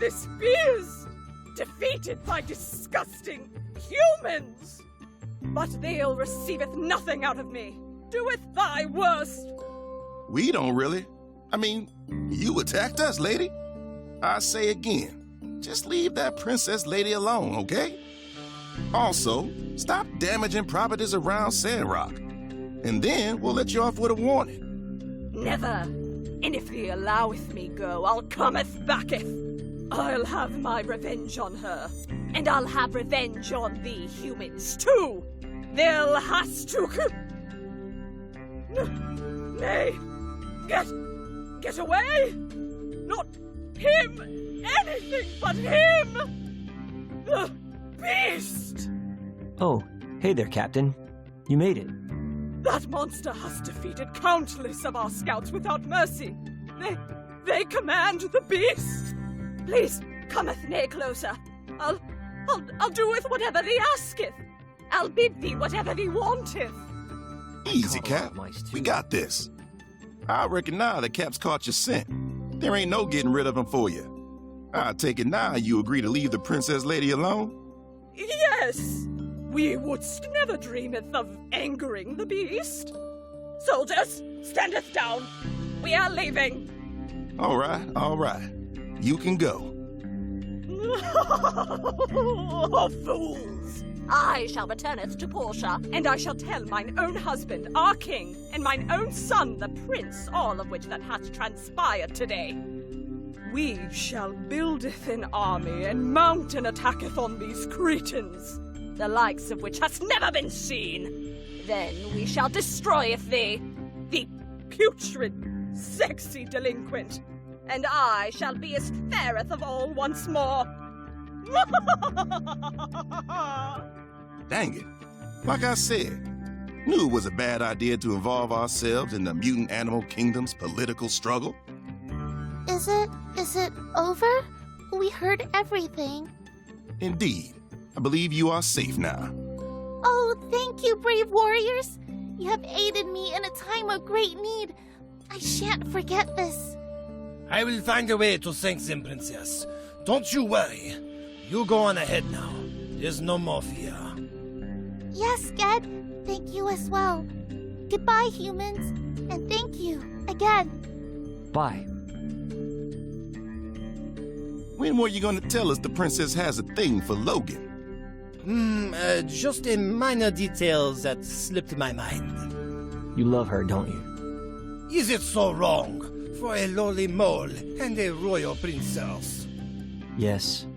this beast, defeated by disgusting humans. But they'll receiveth nothing out of me. Doeth thy worst. We don't really. I mean, you attacked us, lady. I say again, just leave that princess lady alone, okay? Also, stop damaging properties around Sandrock. And then we'll let you off with a warning. Never. And if thee alloweth me go, I'll cometh backeth. I'll have my revenge on her. And I'll have revenge on thee humans, too. They'll has to... Nay. Get away! Not him! Anything but him! The beast! Oh, hey there, Captain. You made it. That monster has defeated countless of our scouts without mercy. They command the beast. Please, cometh nae closer. I'll do with whatever thee asketh. I'll bid thee whatever thee wanteth. Easy, Cap. We got this. I reckon now that Cap's caught your scent. There ain't no getting rid of him for you. I take it now you agree to leave the princess lady alone? Yes. We wouldst never dreameth of angering the beast. Soldiers, standeth down. We are leaving. All right. You can go. Oh, fools! I shall returneth to Portia, and I shall tell mine own husband, our king, and mine own son, the prince, all of which that hath transpired today. We shall buildeth an army, and mount and attacketh on these Cretans, the likes of which hath never been seen. Then we shall destroyeth thee, the putrid, sexy delinquent, and I shall be as fairest of all once more. Dang it. Like I said, knew it was a bad idea to involve ourselves in the mutant animal kingdom's political struggle. Is it over? We heard everything. Indeed. I believe you are safe now. Oh, thank you, brave warriors. You have aided me in a time of great need. I shan't forget this. I will find a way to thank them, Princess. Don't you worry. You go on ahead now. There's no more fear. Yes, Ged. Thank you as well. Goodbye, humans. And thank you again. Bye. When were you going to tell us the princess has a thing for Logan? Just a minor detail that slipped my mind. You love her, don't you? Is it so wrong for a lowly mole and a royal princess? Yes.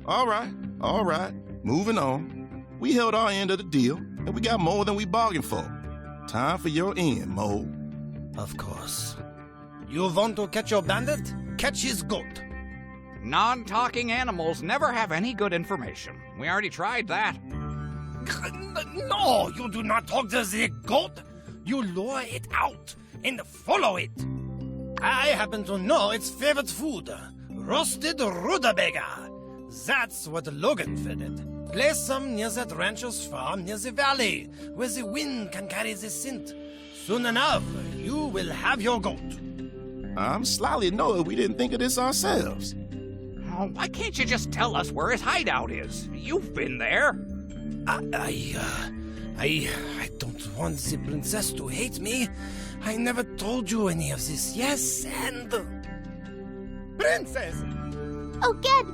All right. Moving on. We held our end of the deal, and we got more than we bargained for. Time for your end, Mole. Of course. You want to catch your bandit? Catch his goat. Non-talking animals never have any good information. We already tried that. No, you do not talk to the goat. You lure it out and follow it. I happen to know its favorite food, roasted rutabaga. That's what Logan fed it. Place some near that rancher's farm near the valley, where the wind can carry the scent. Soon enough, you will have your goat. I'm slyly annoyed we didn't think of this ourselves. Oh, why can't you just tell us where his hideout is? You've been there. I don't want the princess to hate me. I never told you any of this. Yes, and... Princess! Oh, Ged.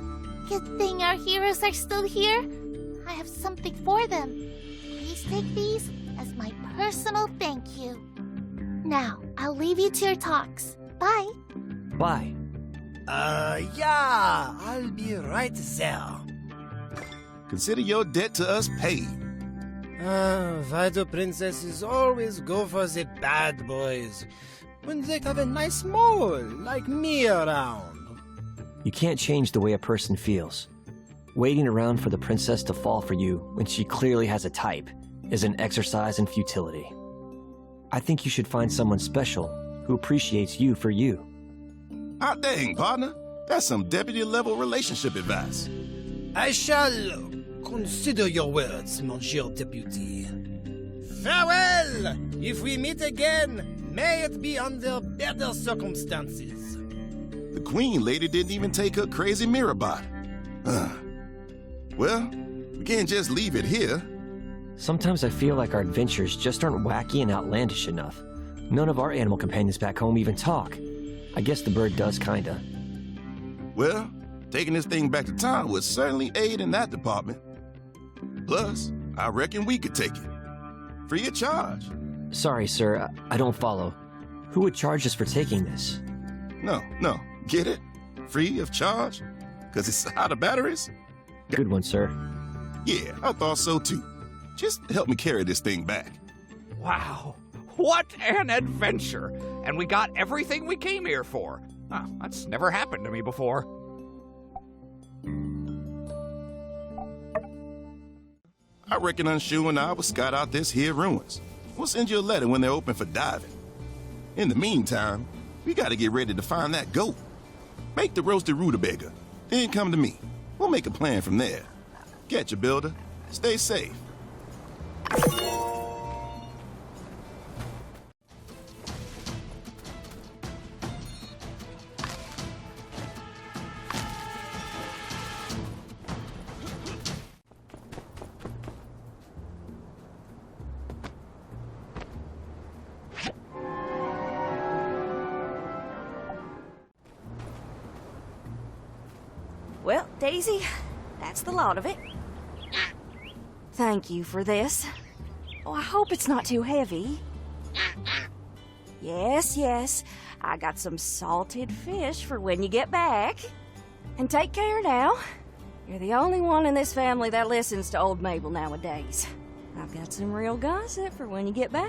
Good thing our heroes are still here. I have something for them. Please take these as my personal thank you. Now, I'll leave you to your talks. Bye. Bye. Yeah, I'll be right there. Consider your debt to us paid. Why do princesses always go for the bad boys when they have a nice mole like me around? You can't change the way a person feels. Waiting around for the princess to fall for you when she clearly has a type is an exercise in futility. I think you should find someone special who appreciates you for you. Hot dang, partner. That's some deputy-level relationship advice. I shall consider your words, Monsieur Deputy. Farewell! If we meet again, may it be under better circumstances. The queen lady didn't even take her crazy mirror bot. Well, we can't just leave it here. Sometimes I feel like our adventures just aren't wacky and outlandish enough. None of our animal companions back home even talk. I guess the bird does kinda. Well, taking this thing back to town would certainly aid in that department. Plus, I reckon we could take it. Free of charge. Sorry, sir, I don't follow. Who would charge us for taking this? No, get it? Free of charge? 'Cause it's out of batteries? Good one, sir. Yeah, I thought so too. Just help me carry this thing back. Wow, what an adventure! And we got everything we came here for. That's never happened to me before. I reckon Unshoe and I will scout out this here ruins. We'll send you a letter when they're open for diving. In the meantime, we gotta get ready to find that goat. Make the roasted rutabaga, then come to me. We'll make a plan from there. Catch you, builder. Stay safe. Well, Daisy, that's the lot of it. Thank you for this. Oh, I hope it's not too heavy. Yes, I got some salted fish for when you get back. And take care now. You're the only one in this family that listens to old Mabel nowadays. I've got some real gossip for when you get back.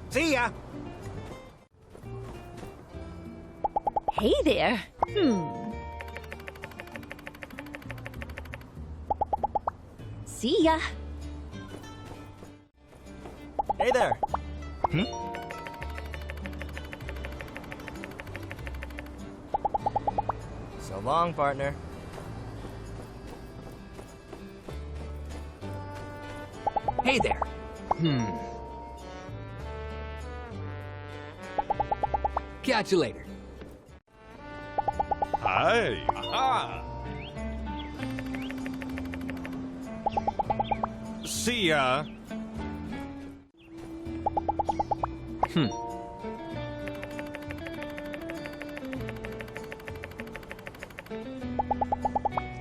See ya! Hey there. See ya. Hey there! So long, partner. Hey there. Catch you later. Hi! Aha! See ya!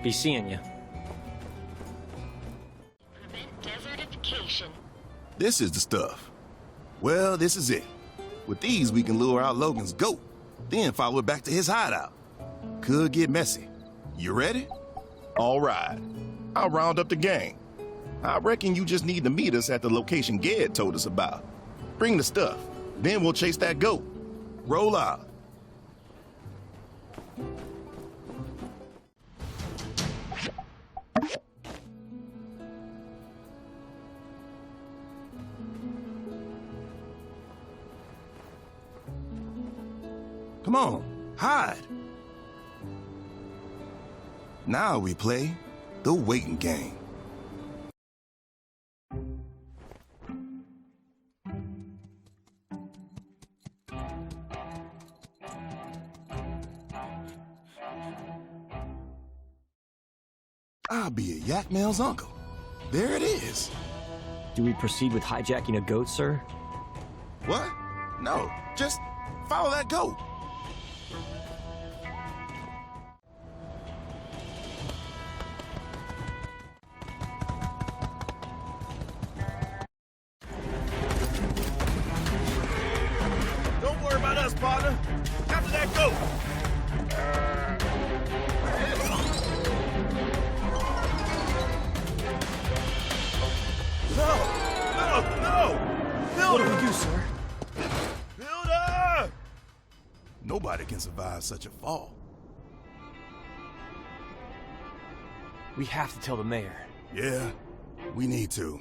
Be seeing ya. This is the stuff. Well, this is it. With these, we can lure out Logan's goat, then follow it back to his hideout. Could get messy. You ready? All right. I'll round up the gang. I reckon you just need to meet us at the location Ged told us about. Bring the stuff. Then we'll chase that goat. Roll out. Come on, hide. Now we play the waiting game. I'll be a Yak Mail's uncle. There it is. Do we proceed with hijacking a goat, sir? What? No, just follow that goat. Don't worry about us, partner. After that goat. No! What do we do, sir? Builder! Nobody can survive such a fall. We have to tell the mayor. Yeah, we need to.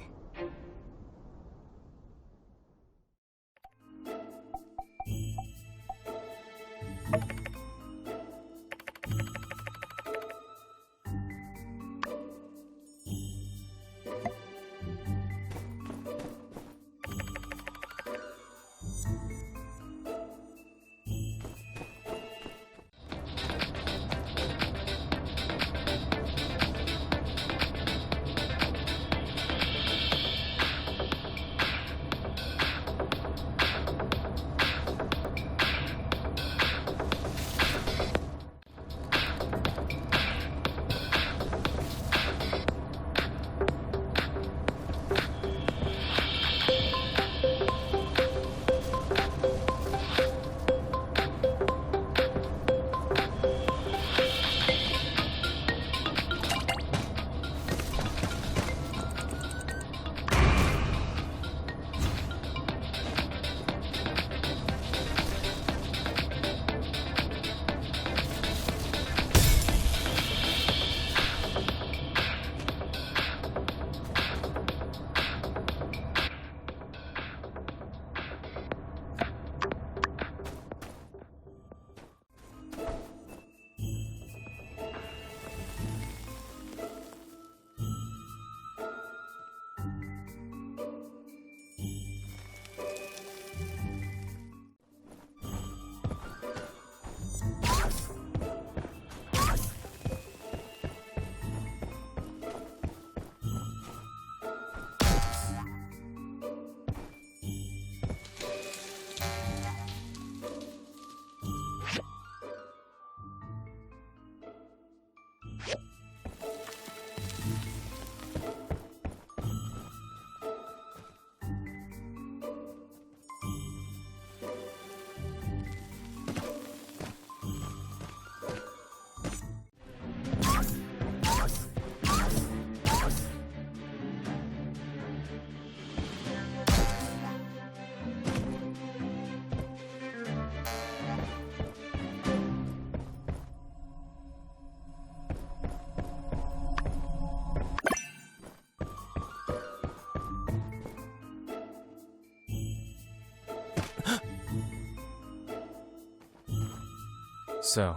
So,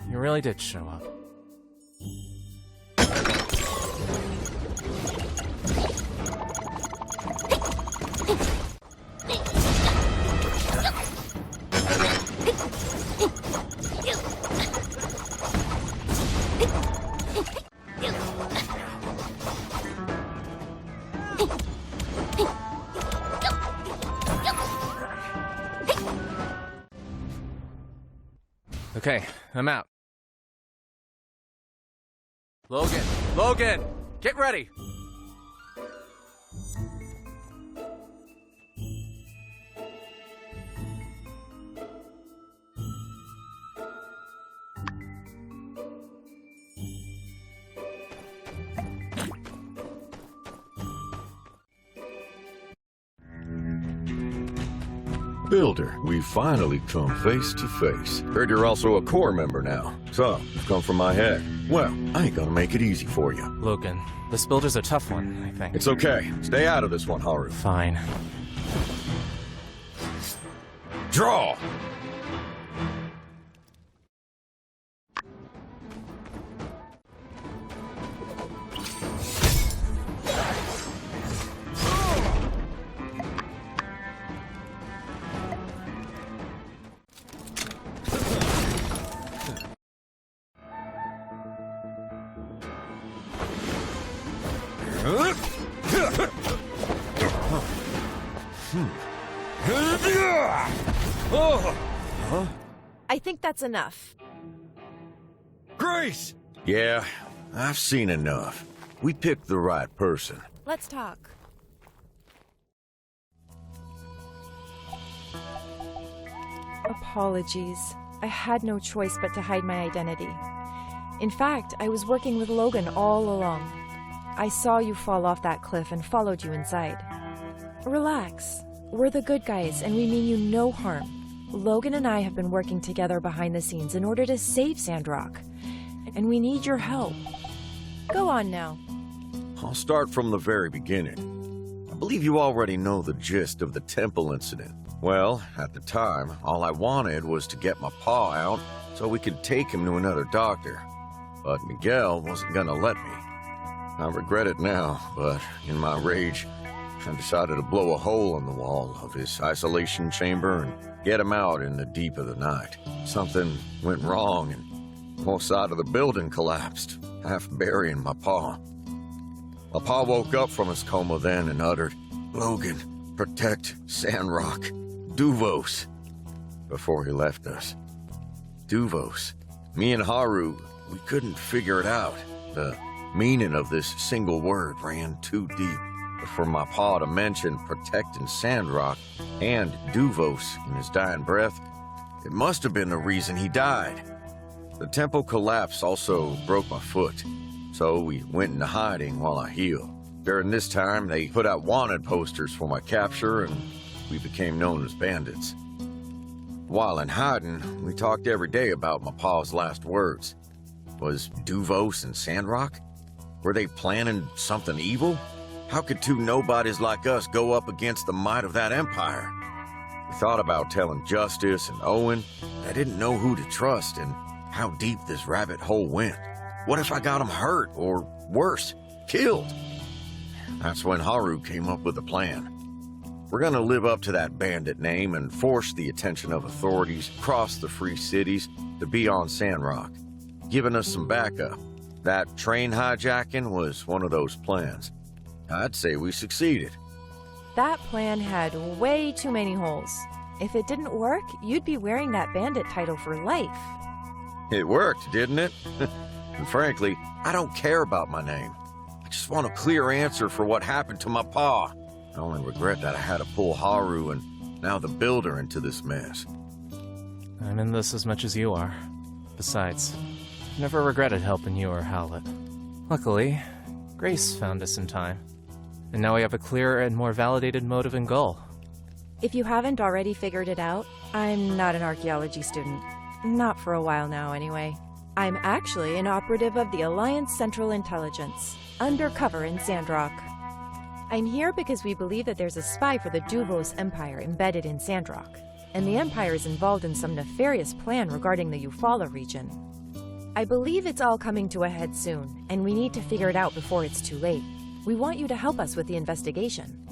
you really did show up. Okay, I'm out. Logan, get ready! Builder, we finally come face to face. Heard you're also a core member now. So, you've come from my head. Well, I ain't gonna make it easy for you. Logan, this builder's a tough one, I think. It's okay. Stay out of this one, Haru. Fine. Draw! I think that's enough. Grace! Yeah, I've seen enough. We picked the right person. Let's talk. Apologies. I had no choice but to hide my identity. In fact, I was working with Logan all along. I saw you fall off that cliff and followed you inside. Relax. We're the good guys, and we mean you no harm. Logan and I have been working together behind the scenes in order to save Sandrock, and we need your help. Go on now. I'll start from the very beginning. I believe you already know the gist of the temple incident. Well, at the time, all I wanted was to get my paw out so we could take him to another doctor. But Miguel wasn't gonna let me. I regret it now, but in my rage, I decided to blow a hole in the wall of his isolation chamber and get him out in the deep of the night. Something went wrong and the whole side of the building collapsed, half burying my paw. My pa woke up from his coma then and uttered, "Logan, protect Sandrock. Duvos," before he left us. Duvos. Me and Haru, we couldn't figure it out. The meaning of this single word ran too deep. But for my pa to mention protecting Sandrock and Duvos in his dying breath, it must have been the reason he died. The temple collapse also broke my foot, so we went into hiding while I healed. During this time, they put out wanted posters for my capture, and we became known as bandits. While in hiding, we talked every day about my pa's last words. Was Duvos and Sandrock? Were they planning something evil? How could two nobodies like us go up against the might of that empire? We thought about telling Justice and Owen. I didn't know who to trust and how deep this rabbit hole went. What if I got him hurt, or worse, killed? That's when Haru came up with a plan. We're gonna live up to that bandit name and force the attention of authorities across the free cities to be on Sandrock, giving us some backup. That train hijacking was one of those plans. I'd say we succeeded. That plan had way too many holes. If it didn't work, you'd be wearing that bandit title for life. It worked, didn't it? And frankly, I don't care about my name. I just want a clear answer for what happened to my pa. I only regret that I had to pull Haru and now the Builder into this mess. I'm in this as much as you are. Besides, I never regretted helping you or Howlett. Luckily, Grace found us in time. And now we have a clearer and more validated motive and goal. If you haven't already figured it out, I'm not an archaeology student. Not for a while now, anyway. I'm actually an operative of the Alliance Central Intelligence, undercover in Sandrock. I'm here because we believe that there's a spy for the Duvos Empire embedded in Sandrock. and the Empire is involved in some nefarious plan regarding the Eufaula region. I believe it's all coming to a head soon, and we need to figure it out before it's too late. We want you to help us with the investigation.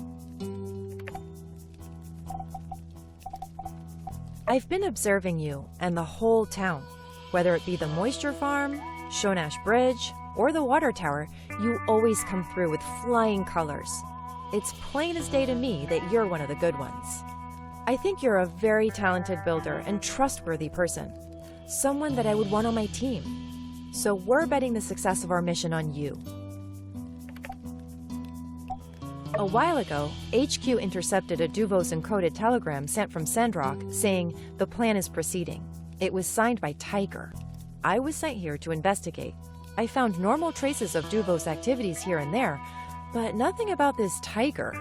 I've been observing you and the whole town. Whether it be the moisture farm, Shonash Bridge, or the water tower, you always come through with flying colors. It's plain as day to me that you're one of the good ones. I think you're a very talented builder and trustworthy person. Someone that I would want on my team. So we're betting the success of our mission on you. A while ago, HQ intercepted a Duvos encoded telegram sent from Sandrock saying the plan is proceeding. It was signed by Tiger. I was sent here to investigate. I found normal traces of Duvos activities here and there, but nothing about this Tiger.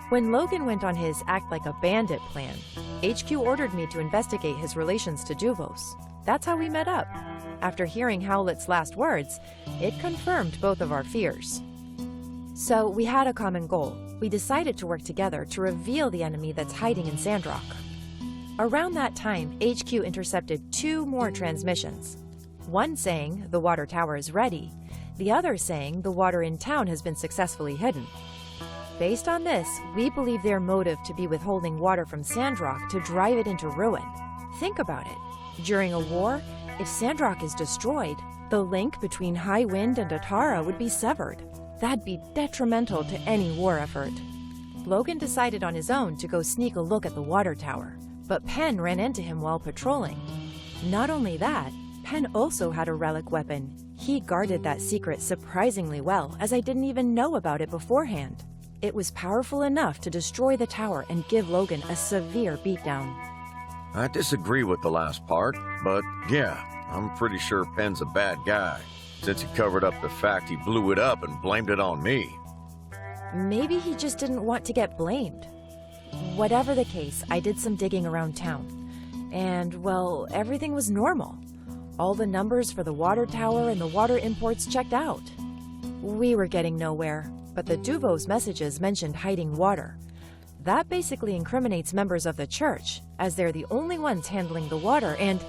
When Logan went on his act like a bandit plan, HQ ordered me to investigate his relations to Duvos. That's how we met up. After hearing Howlett's last words, it confirmed both of our fears. So we had a common goal. We decided to work together to reveal the enemy that's hiding in Sandrock. Around that time, HQ intercepted 2 more transmissions. One saying the water tower is ready, the other saying the water in town has been successfully hidden. Based on this, we believe their motive to be withholding water from Sandrock to drive it into ruin. Think about it. During a war, if Sandrock is destroyed, the link between High Wind and Atara would be severed. That'd be detrimental to any war effort. Logan decided on his own to go sneak a look at the water tower, but Penn ran into him while patrolling. Not only that, Penn also had a relic weapon. He guarded that secret surprisingly well, as I didn't even know about it beforehand. It was powerful enough to destroy the tower and give Logan a severe beatdown. I disagree with the last part, but yeah, I'm pretty sure Penn's a bad guy, since he covered up the fact he blew it up and blamed it on me. Maybe he just didn't want to get blamed. Whatever the case, I did some digging around town. And, well, everything was normal. All the numbers for the water tower and the water imports checked out. We were getting nowhere, but the Duvos messages mentioned hiding water. That basically incriminates members of the church, as they're the only ones handling the water, and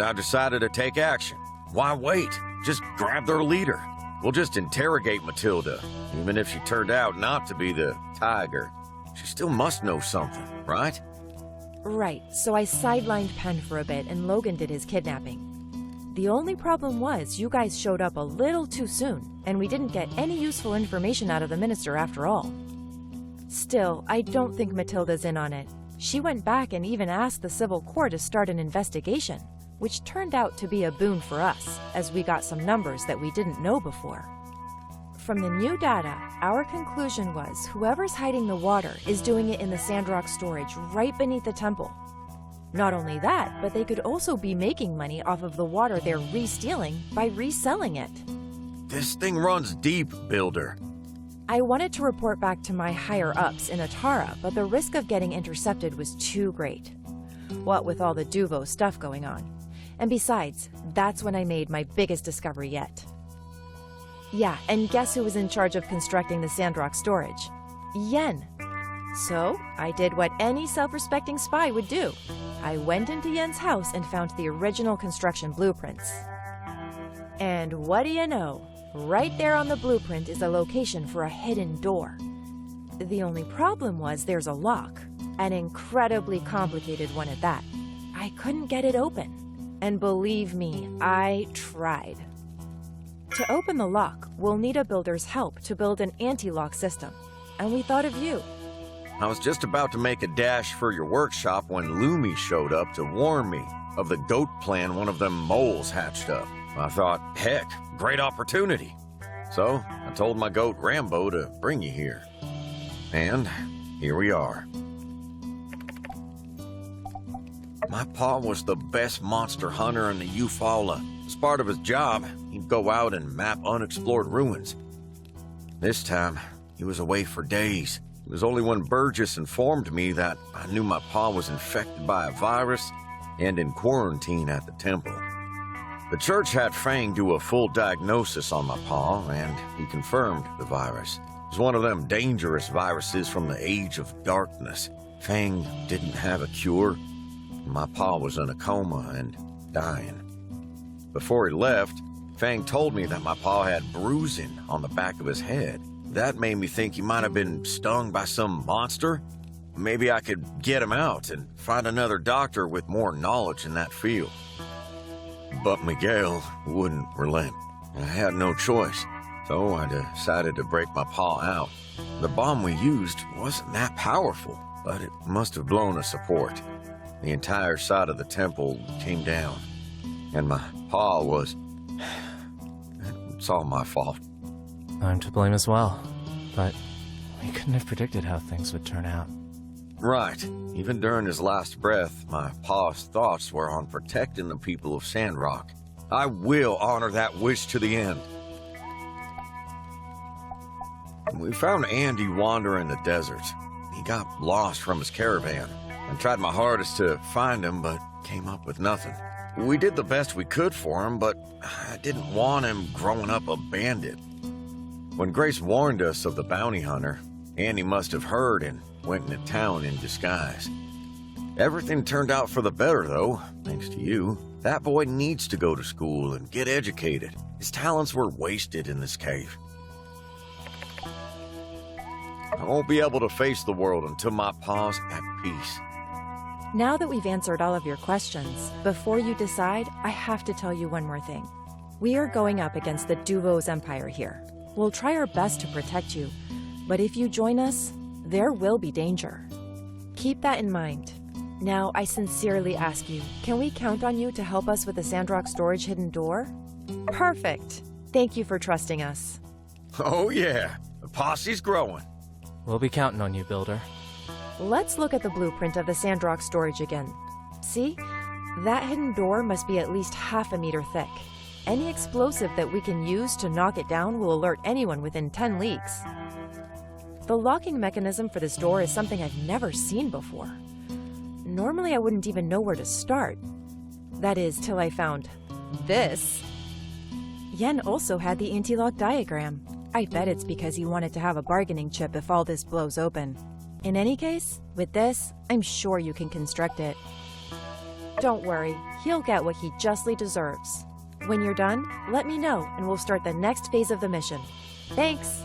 I decided to take action. Why wait? Just grab their leader. We'll just interrogate Matilda, even if she turned out not to be the Tiger. She still must know something, right? Right, so I sidelined Penn for a bit and Logan did his kidnapping. The only problem was you guys showed up a little too soon, and we didn't get any useful information out of the minister after all. Still, I don't think Matilda's in on it. She went back and even asked the civil court to start an investigation, which turned out to be a boon for us, as we got some numbers that we didn't know before. From the new data, our conclusion was whoever's hiding the water is doing it in the Sandrock storage right beneath the temple. Not only that, but they could also be making money off of the water they're re-stealing by reselling it. This thing runs deep, Builder. I wanted to report back to my higher-ups in Atara, but the risk of getting intercepted was too great. What with all the Duvo stuff going on. And besides, that's when I made my biggest discovery yet. Yeah, and guess who was in charge of constructing the Sandrock storage? Yen. So, I did what any self-respecting spy would do. I went into Yen's house and found the original construction blueprints. And what do you know? Right there on the blueprint is a location for a hidden door. The only problem was there's a lock, an incredibly complicated one at that. I couldn't get it open. And believe me, I tried. To open the lock, we'll need a builder's help to build an anti-lock system. And we thought of you. I was just about to make a dash for your workshop when Lumi showed up to warn me of the goat plan one of them moles hatched up. I thought, heck, great opportunity. So I told my goat Rambo to bring you here. And here we are. My pa was the best monster hunter in the Eufaula. As part of his job, he'd go out and map unexplored ruins. This time, he was away for days. It was only when Burgess informed me that I knew my pa was infected by a virus and in quarantine at the temple. The church had Fang do a full diagnosis on my pa, and he confirmed the virus. It was one of them dangerous viruses from the Age of Darkness. Fang didn't have a cure. My pa was in a coma and dying. Before he left, Fang told me that my pa had bruising on the back of his head. That made me think he might have been stung by some monster. Maybe I could get him out and find another doctor with more knowledge in that field. But Miguel wouldn't relent. I had no choice, so I decided to break my paw out. The bomb we used wasn't that powerful, but it must have blown a support. The entire side of the temple came down, and my paw was... It's all my fault. I'm to blame as well, but we couldn't have predicted how things would turn out. Right. Even during his last breath, my paw's thoughts were on protecting the people of Sandrock. I will honor that wish to the end. We found Andy wandering the desert. He got lost from his caravan. I tried my hardest to find him, but came up with nothing. We did the best we could for him, but I didn't want him growing up a bandit. When Grace warned us of the bounty hunter, Andy must have heard and went into town in disguise. Everything turned out for the better, though, thanks to you. That boy needs to go to school and get educated. His talents were wasted in this cave. I won't be able to face the world until my paw's at peace. Now that we've answered all of your questions, before you decide, I have to tell you one more thing. We are going up against the Duvos Empire here. We'll try our best to protect you, but if you join us, there will be danger. Keep that in mind. Now, I sincerely ask you, can we count on you to help us with the Sandrock storage hidden door? Perfect! Thank you for trusting us. Oh yeah, the posse's growing. We'll be counting on you, Builder. Let's look at the blueprint of the Sandrock storage again. See? That hidden door must be at least half a meter thick. Any explosive that we can use to knock it down will alert anyone within 10 leagues. The locking mechanism for this door is something I've never seen before. Normally I wouldn't even know where to start. That is, till I found this. Yen also had the anti-lock diagram. I bet it's because he wanted to have a bargaining chip if all this blows open. In any case, with this, I'm sure you can construct it. Don't worry, he'll get what he justly deserves. When you're done, let me know and we'll start the next phase of the mission. Thanks!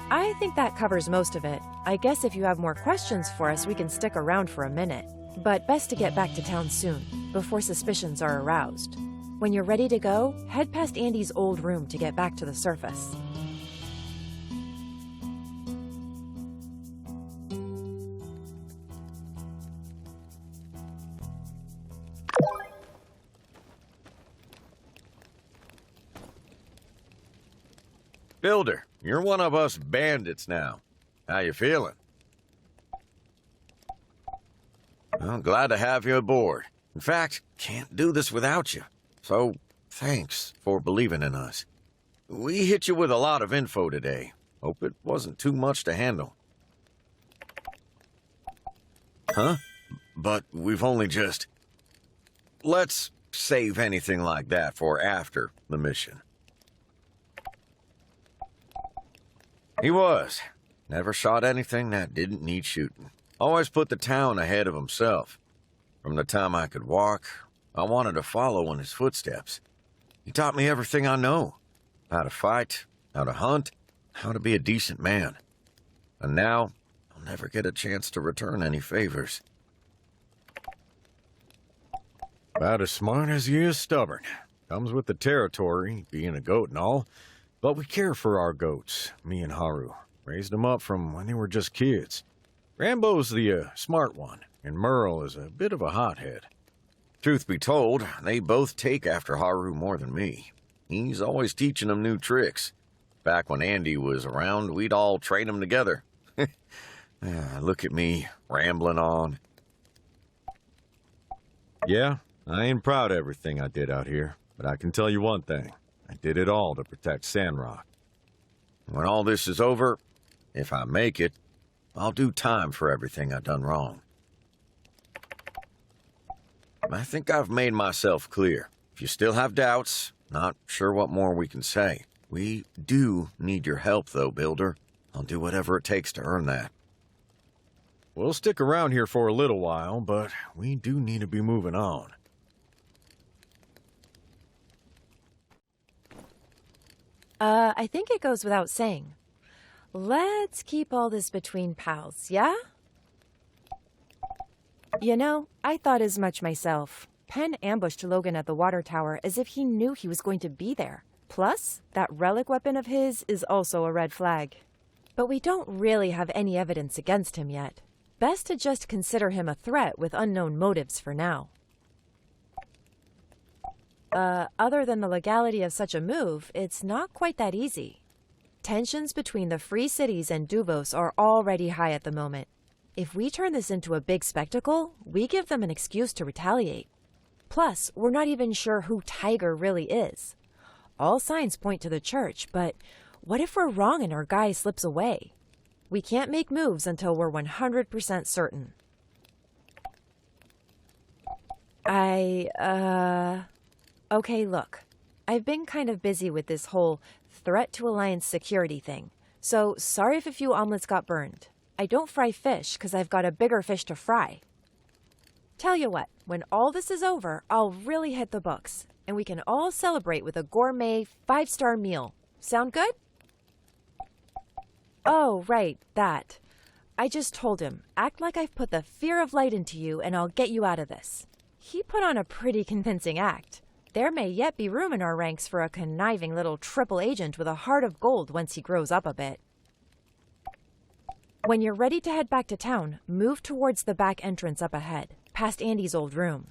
I think that covers most of it. I guess if you have more questions for us, we can stick around for a minute. But best to get back to town soon, before suspicions are aroused. When you're ready to go, head past Andy's old room to get back to the surface. Builder, you're one of us bandits now. How you feeling? Well, glad to have you aboard. In fact, can't do this without you. So, thanks for believing in us. We hit you with a lot of info today. Hope it wasn't too much to handle. Huh? But we've only just... Let's save anything like that for after the mission. He was. Never shot anything that didn't need shooting. Always put the town ahead of himself. From the time I could walk, I wanted to follow in his footsteps. He taught me everything I know. How to fight, how to hunt, how to be a decent man. And now, I'll never get a chance to return any favors. About as smart as he is stubborn. Comes with the territory, being a goat and all. But we care for our goats, me and Haru. Raised them up from when they were just kids. Rambo's the smart one, and Merle is a bit of a hothead. Truth be told, they both take after Haru more than me. He's always teaching them new tricks. Back when Andy was around, we'd all train them together. Look at me, rambling on. Yeah, I ain't proud of everything I did out here, but I can tell you one thing. I did it all to protect Sandrock. When all this is over, if I make it, I'll do time for everything I've done wrong. I think I've made myself clear. If you still have doubts, not sure what more we can say. We do need your help, though, Builder. I'll do whatever it takes to earn that. We'll stick around here for a little while, but we do need to be moving on. I think it goes without saying. Let's keep all this between pals, yeah? You know, I thought as much myself. Penn ambushed Logan at the water tower as if he knew he was going to be there. Plus, that relic weapon of his is also a red flag. But we don't really have any evidence against him yet. Best to just consider him a threat with unknown motives for now. Other than the legality of such a move, it's not quite that easy. Tensions between the Free Cities and Duvos are already high at the moment. If we turn this into a big spectacle, we give them an excuse to retaliate. Plus, we're not even sure who Tiger really is. All signs point to the church, but what if we're wrong and our guy slips away? We can't make moves until we're 100% certain. Okay, look. I've been kind of busy with this whole threat to Alliance security thing, so sorry if a few omelets got burned. I don't fry fish because I've got a bigger fish to fry. Tell you what, when all this is over, I'll really hit the books, and we can all celebrate with a gourmet 5-star meal. Sound good? Oh, right, that. I just told him, act like I've put the fear of light into you and I'll get you out of this. He put on a pretty convincing act. There may yet be room in our ranks for a conniving little triple agent with a heart of gold once he grows up a bit. When you're ready to head back to town, move towards the back entrance up ahead, past Andy's old room.